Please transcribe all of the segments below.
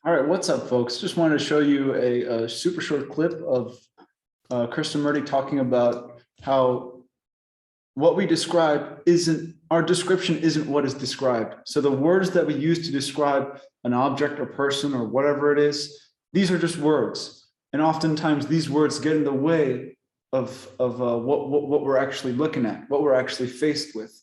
All right, what's up, folks? Just wanted to show you a super short clip of Krishnamurti talking about how what we describe isn't, our description isn't what is described. So the words that we use to describe an object or person or whatever it is, these are just words. And oftentimes these words get in the way of what we're actually looking at, what we're actually faced with.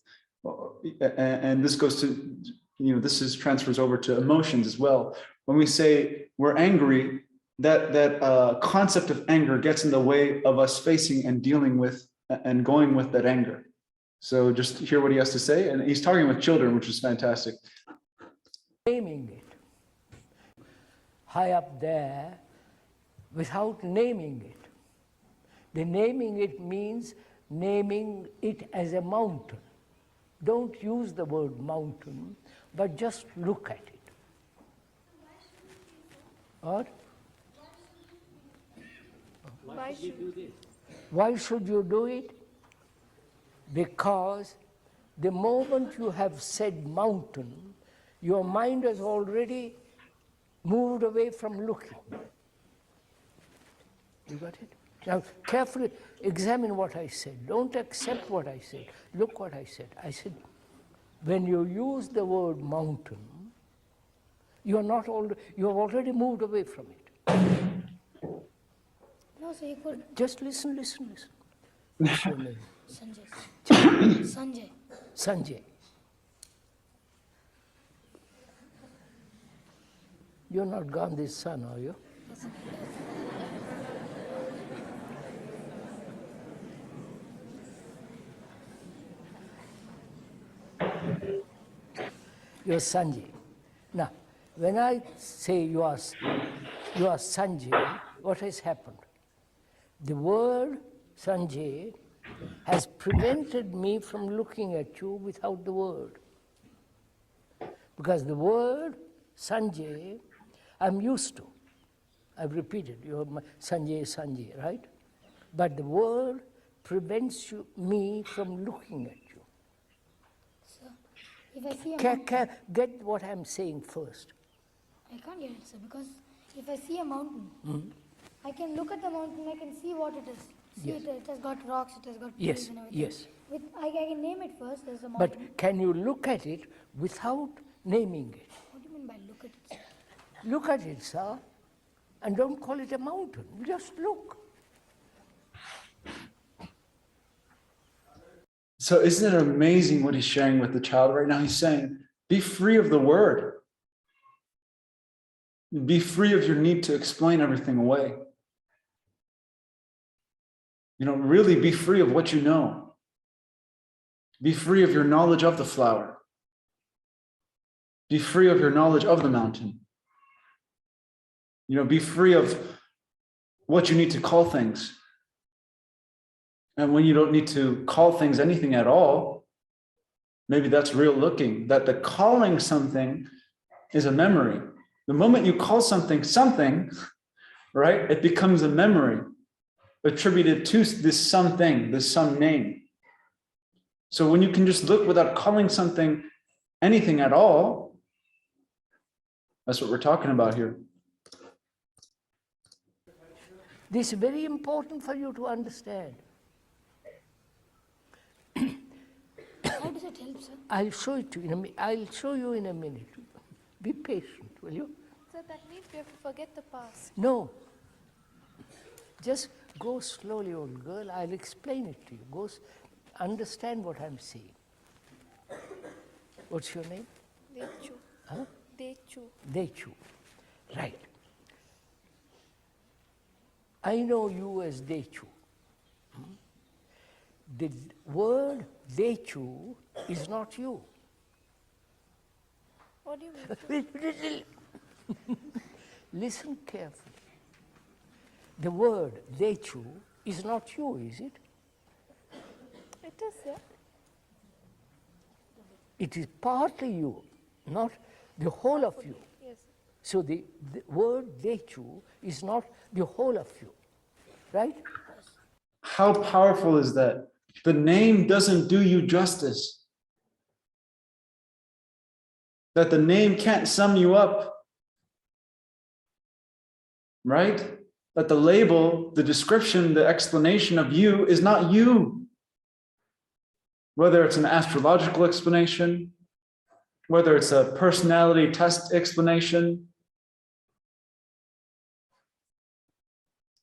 And this goes to, this transfers over to emotions as well. When we say we're angry, that concept of anger gets in the way of us facing and dealing with and going with that anger. So just hear what he has to say. And he's talking with children, which is fantastic. Naming it high up there without naming it. The naming it means naming it as a mountain. Don't use the word mountain, but just look at it. What? Why should you do this? Why should you do it? Because the moment you have said mountain, your mind has already moved away from looking. You got it? Now, carefully examine what I said. Don't accept what I said. Look what I said. I said, when you use the word mountain, you have already moved away from it. No, so you could. Just listen. What's your name? Sanjay. Sanjay. Sanjay. You're not Gandhi's son, are you? You're Sanjay. Now, when I say you are Sanjay, what has happened? The word Sanjay has prevented me from looking at you without the word. Because the word Sanjay, I'm used to. I've repeated, you're Sanjay, right? But the word prevents me from looking at you. So, if I see a mountain, Get what I'm saying first. I can't get it, sir, because if I see a mountain, I can look at the mountain, I can see what it is. See, Yes. it has got rocks, it has got trees and everything. Yes. I can name it first, there's a mountain. But can you look at it without naming it? What do you mean by look at it, sir? Look at it, sir, and don't call it a mountain. Just look. So isn't it amazing what he's sharing with the child right now? He's saying, be free of the word. Be free of your need to explain everything away. Really be free of what you know. Be free of your knowledge of the flower. Be free of your knowledge of the mountain. Be free of what you need to call things. And when you don't need to call things anything at all, maybe that's real looking, that the calling something is a memory. The moment you call something, right, it becomes a memory attributed to this something, this some name. So when you can just look without calling something anything at all, that's what we're talking about here. This is very important for you to understand. How does it help, sir? I'll show it to you. I'll show you in a minute. Be patient, will you? So that means we have to forget the past. No. Just go slowly, old girl. I'll explain it to you. Understand what I'm saying. What's your name? Dechu. Huh? Dechu. Dechu. Right. I know you as Dechu. The word Dechu is not you. What do you mean? Listen carefully. The word Dechu is not you, is it? It is, yeah. It is partly you, not the whole of you. Yes. So the word Dechu is not the whole of you, right? How powerful is that? The name doesn't do you justice. That the name can't sum you up. right? That the label, the description, the explanation of you is not you. Whether it's an astrological explanation, whether it's a personality test explanation,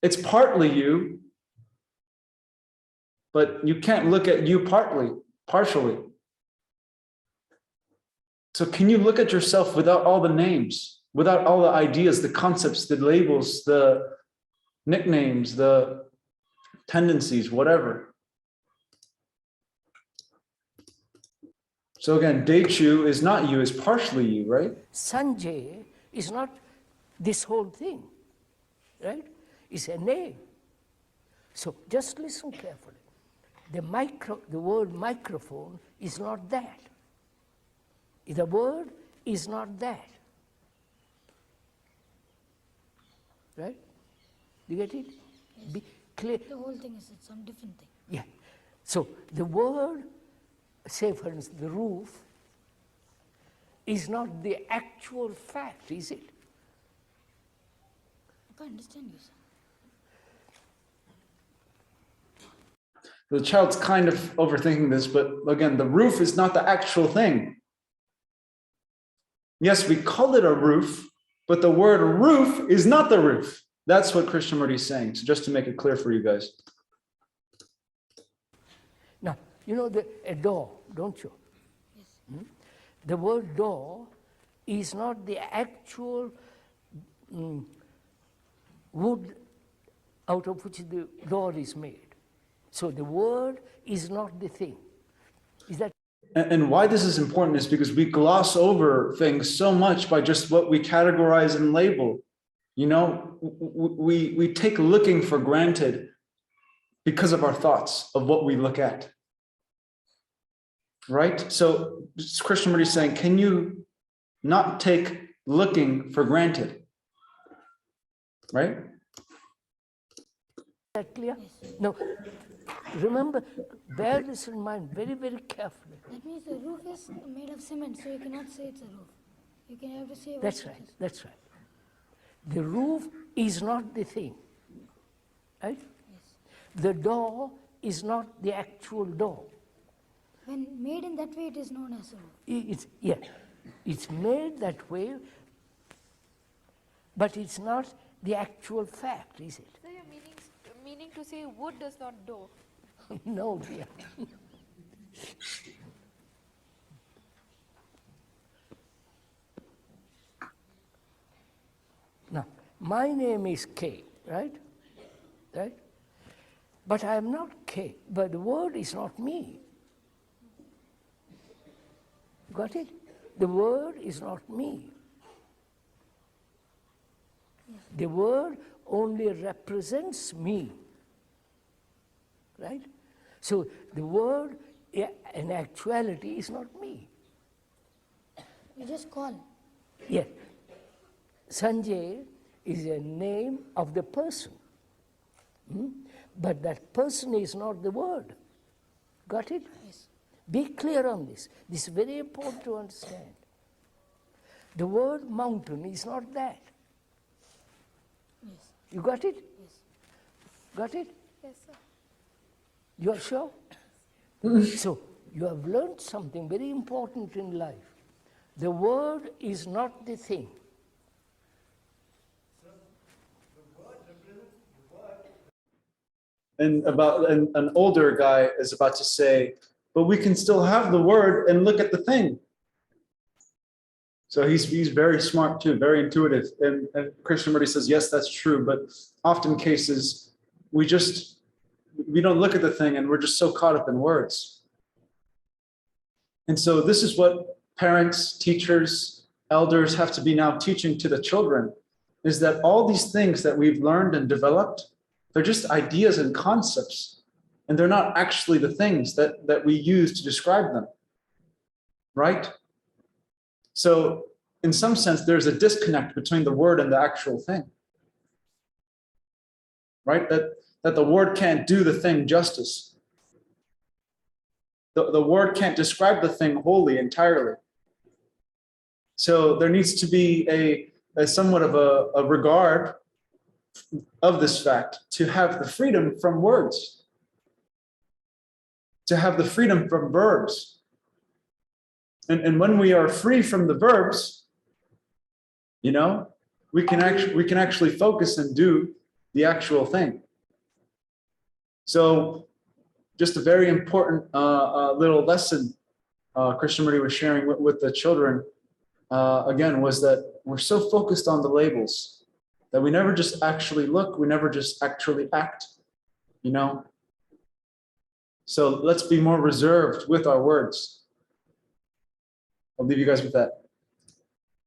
it's partly you, but you can't look at you partially. So can you look at yourself without all the names, without all the ideas, the concepts, the labels, the nicknames, the tendencies, whatever? So again, Dechu is not you, is partially you, right? Sanjay is not this whole thing, right? It's a name. So just listen carefully. The word microphone is not that. The word is not that. Right? You get it? Yes. Be clear. The whole thing is some different thing. Yeah. So the word, say for instance, the roof, is not the actual fact, is it? I can't understand you, sir. The child's kind of overthinking this, but again, the roof is not the actual thing. Yes, we call it a roof, but the word roof is not the roof. That's what Krishnamurti is saying. So just to make it clear for you guys. Now, you know a door, don't you? Yes. The word door is not the actual wood out of which the door is made. So the word is not the thing. Is that? And why this is important is because we gloss over things so much by just what we categorize and label. You know, we take looking for granted because of our thoughts of what we look at. Right? So Krishnamurti is saying, can you not take looking for granted? Right? Is that clear? Yes. No. Remember, bear this in mind very, very carefully. That means the roof is made of cement, so you cannot say it's a roof. You can have to say what That's it right, is. that's right. The roof is not the thing, right? Yes. The door is not the actual door. When made in that way, it is known as a roof. It's made that way, but it's not the actual fact, is it? So you're meaning to say wood does not door. No, dear. Now, my name is K, right? Right? But I am not K, but the word is not me. Got it? The word is not me. The word only represents me. Right? So the word in actuality is not me. You just call. Yes. Sanjay is a name of the person. But that person is not the word. Got it? Yes. Be clear on this. This is very important to understand. The word mountain is not that. Yes. You got it? Yes. Got it? Yes, sir. You are sure? So, you have learned something very important in life. The word is not the thing. And an older guy is about to say, but we can still have the word and look at the thing. So he's very smart too, very intuitive. And Krishnamurti says, yes, that's true. But often cases, we don't look at the thing and we're just so caught up in words. And so this is what parents, teachers, elders have to be now teaching to the children, is that all these things that we've learned and developed, they're just ideas and concepts, and they're not actually the things that we use to describe them, right? So in some sense, there's a disconnect between the word and the actual thing, right? That the word can't do the thing justice. The word can't describe the thing wholly, entirely. So there needs to be a somewhat of a regard of this fact, to have the freedom from words, to have the freedom from verbs. And when we are free from the verbs, you know, we can actually focus and do the actual thing. So just a very important little lesson Krishnamurti was sharing with the children, again, was that we're so focused on the labels that we never just actually look, we never just actually act, you know? So let's be more reserved with our words. I'll leave you guys with that.